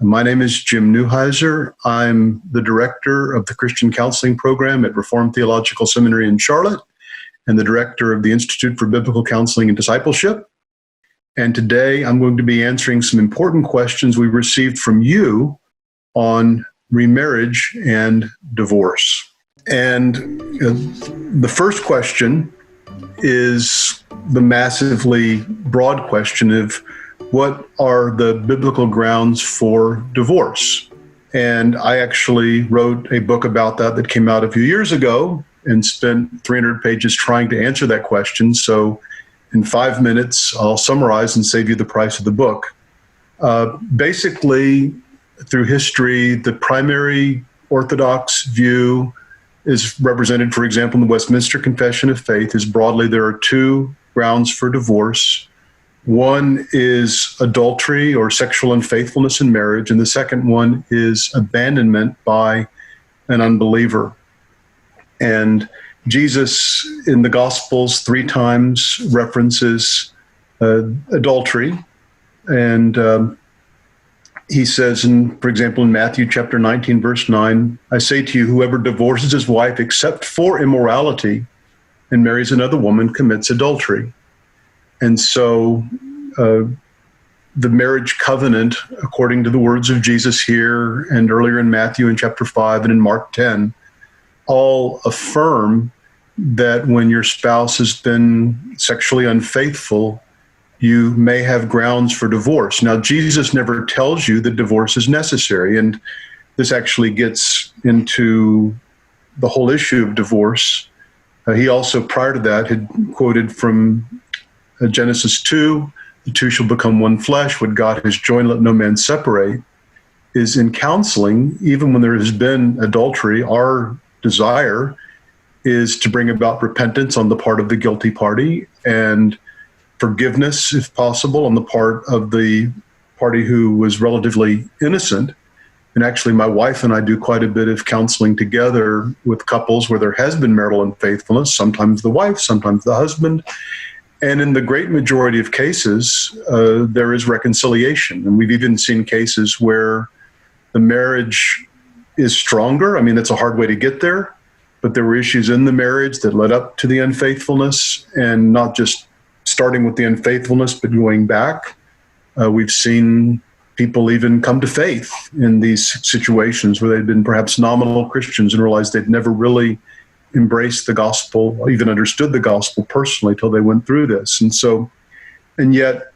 My name is Jim Neuheiser. I'm the director of the Christian Counseling Program at Reformed Theological Seminary in Charlotte and the director of the Institute for Biblical Counseling and Discipleship. And today I'm going to be answering some important questions we received from you on remarriage and divorce. And the first question is the massively broad question of what are the biblical grounds for divorce? And I actually wrote a book about that came out a few years ago and spent 300 pages trying to answer that question. So in 5 minutes, I'll summarize and save you the price of the book. Basically, through history, the primary Orthodox view is represented, for example, in the Westminster Confession of Faith, is broadly there are two grounds for divorce. One is adultery or sexual unfaithfulness in marriage, and the second one is abandonment by an unbeliever. And Jesus in the Gospels 3 times references adultery, and he says, for example, in Matthew chapter 19, verse 9, I say to you, whoever divorces his wife except for immorality and marries another woman commits adultery. And so the marriage covenant, according to the words of Jesus here and earlier in Matthew in chapter 5 and in Mark 10, all affirm that when your spouse has been sexually unfaithful, you may have grounds for divorce. Now, Jesus never tells you that divorce is necessary, and this actually gets into the whole issue of divorce. He also, prior to that, had quoted from Genesis 2, the two shall become one flesh. What God has joined, let no man separate. Is in counseling, even when there has been adultery, our desire is to bring about repentance on the part of the guilty party and forgiveness, if possible, on the part of the party who was relatively innocent. And actually, my wife and I do quite a bit of counseling together with couples where there has been marital unfaithfulness, sometimes the wife, sometimes the husband. And in the great majority of cases, there is reconciliation. And we've even seen cases where the marriage is stronger. I mean, that's a hard way to get there, but there were issues in the marriage that led up to the unfaithfulness, and not just starting with the unfaithfulness, but going back. We've seen people even come to faith in these situations where they'd been perhaps nominal Christians and realized they'd never really embraced the gospel, or even understood the gospel personally till they went through this. And yet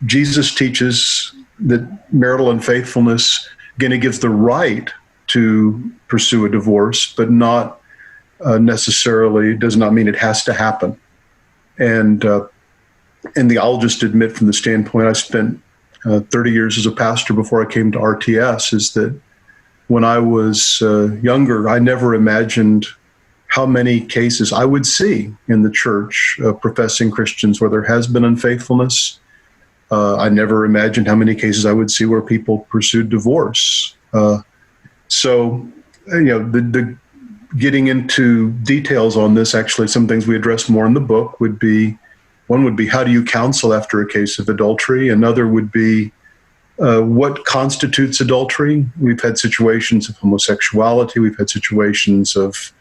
Jesus teaches that marital unfaithfulness, again, it gives the right to pursue a divorce, but not necessarily, does not mean it has to happen. And I'll just admit from the standpoint, I spent 30 years as a pastor before I came to RTS, is that when I was younger, I never imagined how many cases I would see in the church of professing Christians where there has been unfaithfulness. I never imagined how many cases I would see where people pursued divorce. So, the getting into details on this, actually, some things we address more in the book would be, one would be, how do you counsel after a case of adultery? Another would be, what constitutes adultery? We've had situations of homosexuality. We've had situations of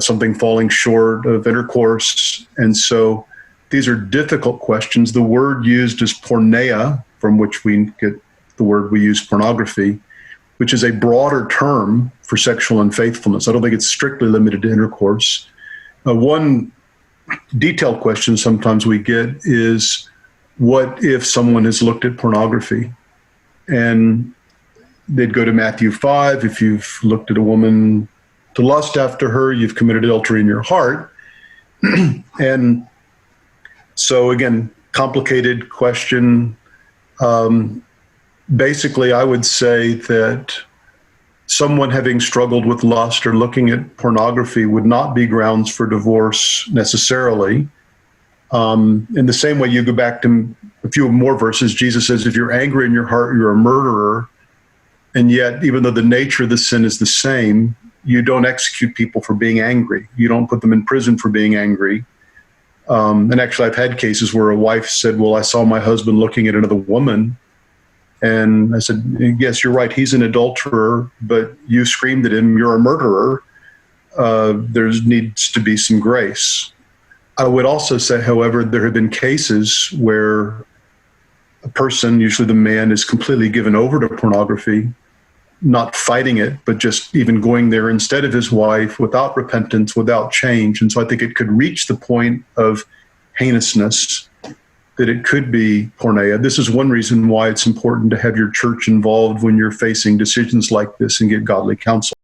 something falling short of intercourse. And so these are difficult questions. The word used is porneia, from which we get the word we use, pornography, which is a broader term for sexual unfaithfulness. I don't think it's strictly limited to intercourse. One detailed question sometimes we get is, what if someone has looked at pornography? And they'd go to Matthew 5. If you've looked at a woman to lust after her, you've committed adultery in your heart. And so again, complicated question. Basically, I would say that someone having struggled with lust or looking at pornography would not be grounds for divorce necessarily. In the same way, you go back to a few more verses, Jesus says, if you're angry in your heart, you're a murderer. And yet, even though the nature of the sin is the same, you don't execute people for being angry. You don't put them in prison for being angry. And actually, I've had cases where a wife said, well, I saw my husband looking at another woman. And I said, yes, you're right. He's an adulterer, but you screamed at him, you're a murderer. There needs to be some grace. I would also say, however, there have been cases where a person, usually the man, is completely given over to pornography, not fighting it, but just even going there instead of his wife without repentance, without change. And so I think it could reach the point of heinousness that it could be porneia. This is one reason why it's important to have your church involved when you're facing decisions like this and get godly counsel.